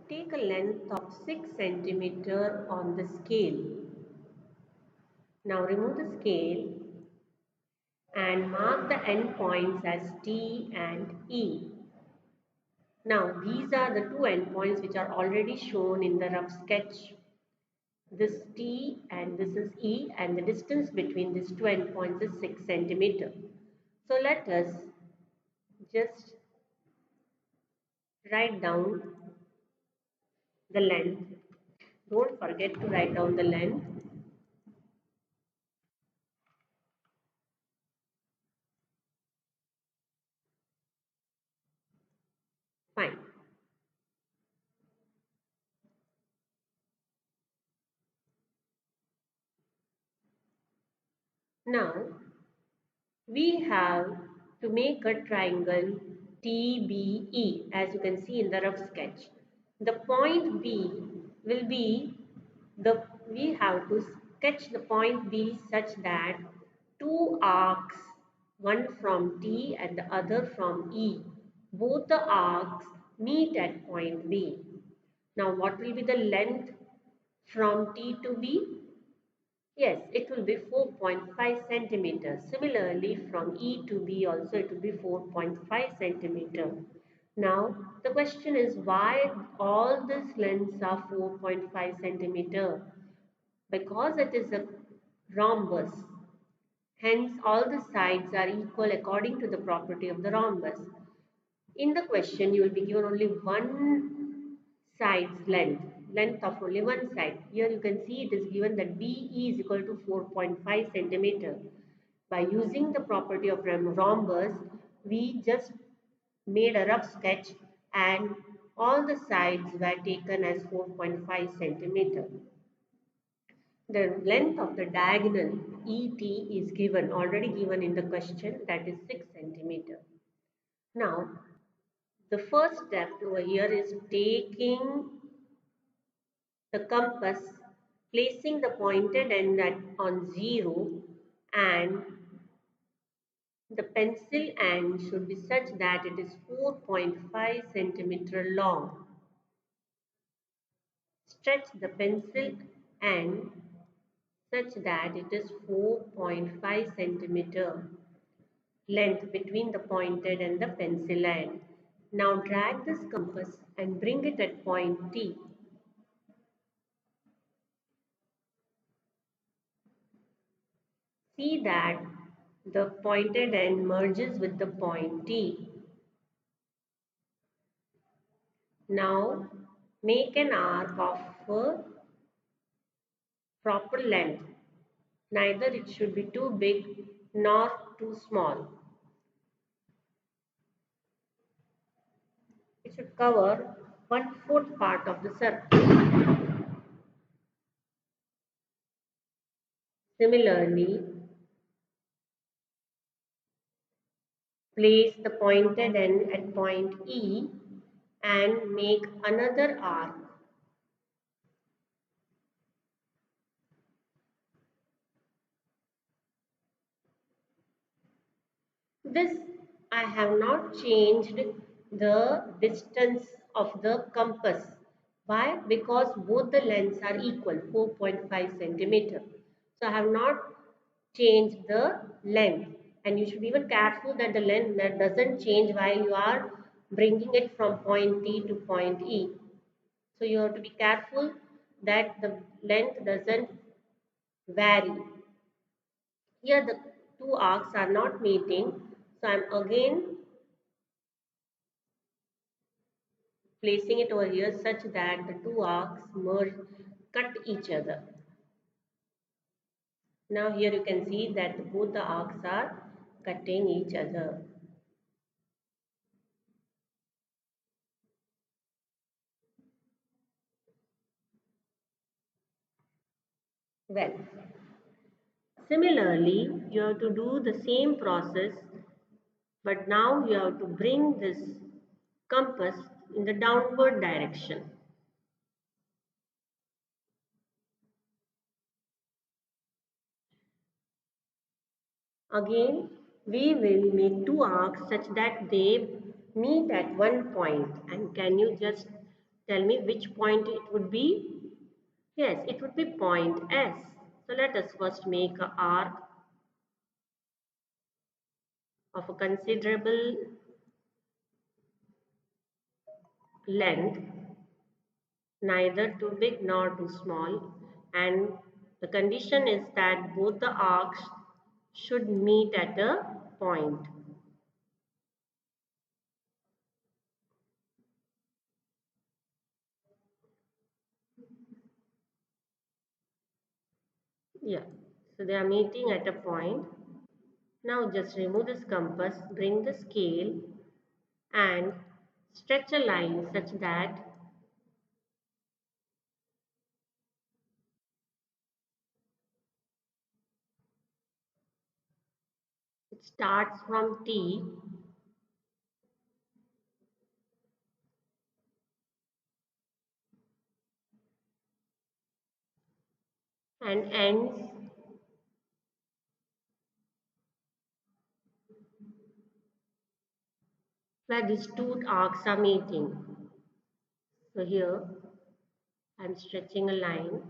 Take a length of 6 centimeter on the scale. Now remove the scale and mark the end points as T and E. Now these are the two endpoints which are already shown in the rough sketch. This T and this is E, and the distance between these two endpoints is 6 centimeter. So let us just write down the length. Don't forget to write down the length. Fine. Now we have to make a triangle TBE, as you can see in the rough sketch. The point B will be we have to sketch the point B such that two arcs, one from T and the other from E, both the arcs meet at point B. Now what will be the length from T to B? Yes, it will be 4.5 centimeters. Similarly, from E to B also it will be 4.5 centimeter. Now, the question is why all these lengths are 4.5 centimeter? Because it is a rhombus. Hence, all the sides are equal according to the property of the rhombus. In the question, you will be given only one side's length of only one side. Here you can see it is given that BE is equal to 4.5 centimeter. By using the property of rhombus, we just made a rough sketch and all the sides were taken as 4.5 centimeter. The length of the diagonal ET is given, already given in the question, that is 6 centimeter. Now, the first step over here is taking the compass, placing the pointed end on 0, and the pencil end should be such that it is 4.5 centimeter long. Stretch the pencil end such that it is 4.5 centimeter length between the pointed and the pencil end. Now drag this compass and bring it at point T. See that the pointed end merges with the point T. Now make an arc of a proper length. Neither it should be too big nor too small. It should cover 1/4 part of the circle. Similarly, place the pointed end at point E and make another arc. This I have not changed the distance of the compass. Why? Because both the lengths are equal, 4.5 centimeter. So I have not changed the length. And you should be even careful that the length that doesn't change while you are bringing it from point T to point E. So you have to be careful that the length doesn't vary. Here the two arcs are not meeting. So I am again placing it over here such that the two arcs cut each other. Now here you can see that both the arcs are cutting each other. Well, similarly, you have to do the same process, but now you have to bring this compass in the downward direction. Again, we will make two arcs such that they meet at one point. And can you just Tell me which point it would be. Yes, it would be point S. So let us first make an arc of a considerable length, neither too big nor too small. And the condition is that both the arcs should meet at a point. Yeah, so they are meeting at a point. Now just remove this compass, bring the scale and stretch a line such that it starts from T and ends where these two arcs are meeting. So here I'm stretching a line.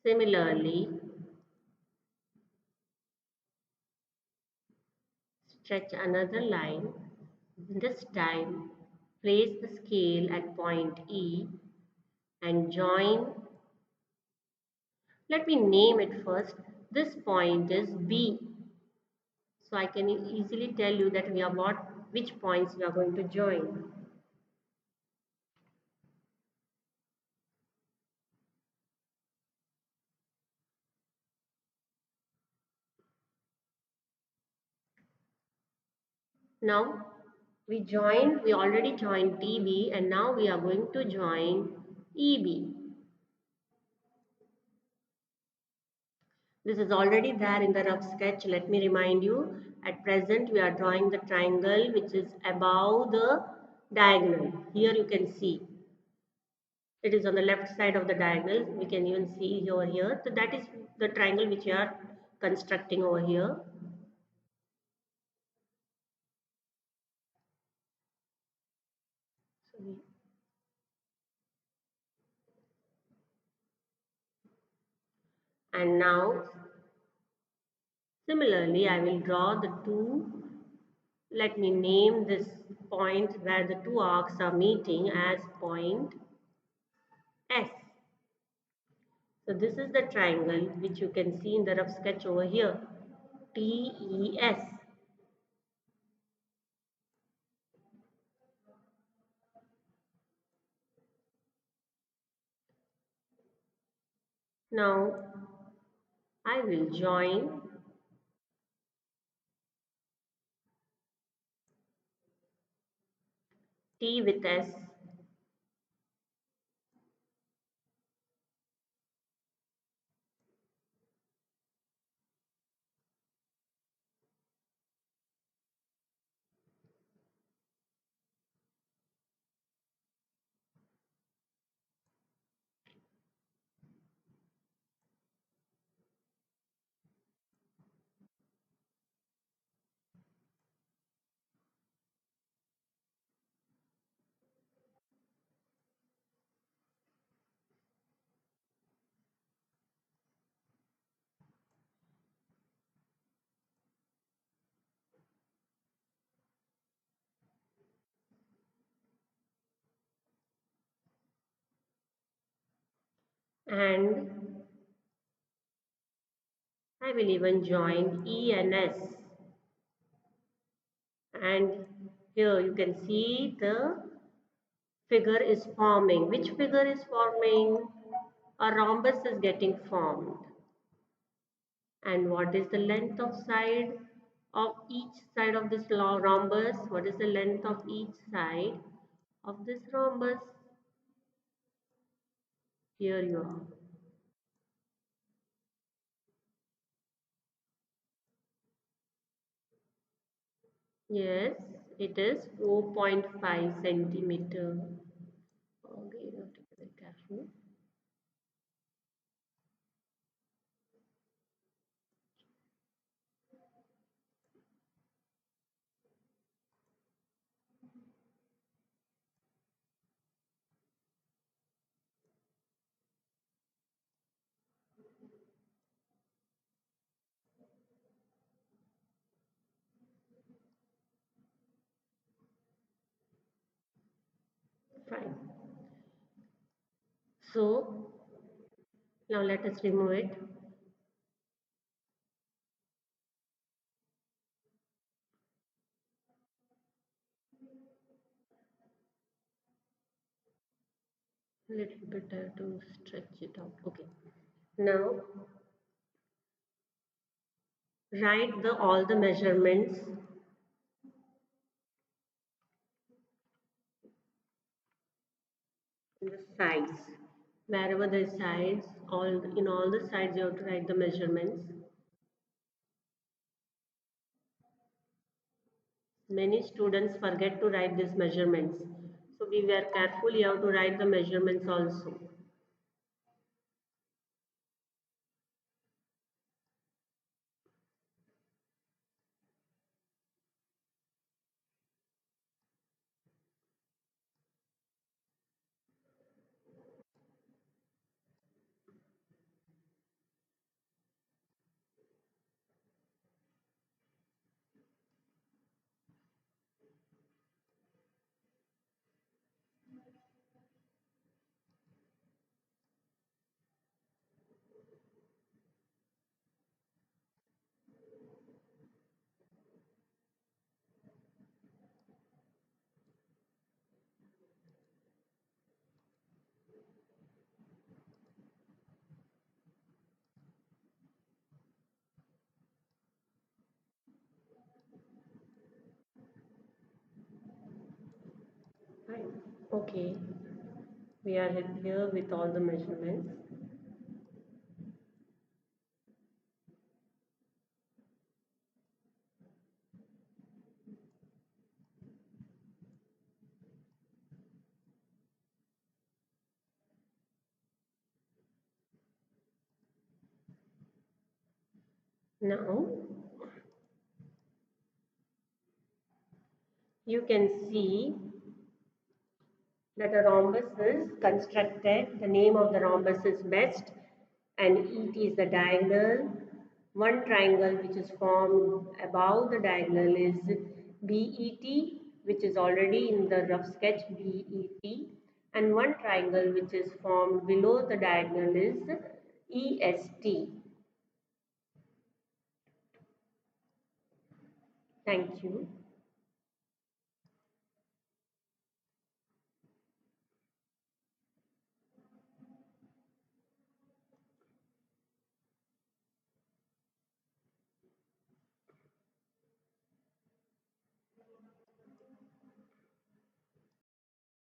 Similarly, stretch another line. This time, place the scale at point E and join. Let me name it first. This point is B. So I can easily tell you that we are which points we are going to join. Now we already joined TB and now we are going to join EB. This is already there in the rough sketch. Let me remind you, at present we are drawing the triangle which is above the diagonal. Here you can see it is on the left side of the diagonal. We can even see over here. So that is the triangle which we are constructing over here. So and now similarly I will draw the two. Let me name this point where the two arcs are meeting as point S. So this is the triangle which you can see in the rough sketch over here. TES. Now I will join T with S. And I will even join E and S. And here you can see the figure is forming. Which figure is forming? A rhombus is getting formed. And what is the length of side of each side of this rhombus? What is the length of each side of this rhombus? Here you are. Yes, it is 4.5 centimeter. Okay, you have to be very careful. Fine. So now let us remove it. Little bit to stretch it out. Okay. Now write the all the measurements in the sides. Wherever the sides, all the sides you have to write the measurements. Many students forget to write these measurements. So be very careful, you have to write the measurements also. Fine. Okay, we are here with all the measurements. Now you can see that a rhombus is constructed. The name of the rhombus is best and ET is the diagonal. One triangle which is formed above the diagonal is BET, which is already in the rough sketch BET, and one triangle which is formed below the diagonal is EST. Thank you.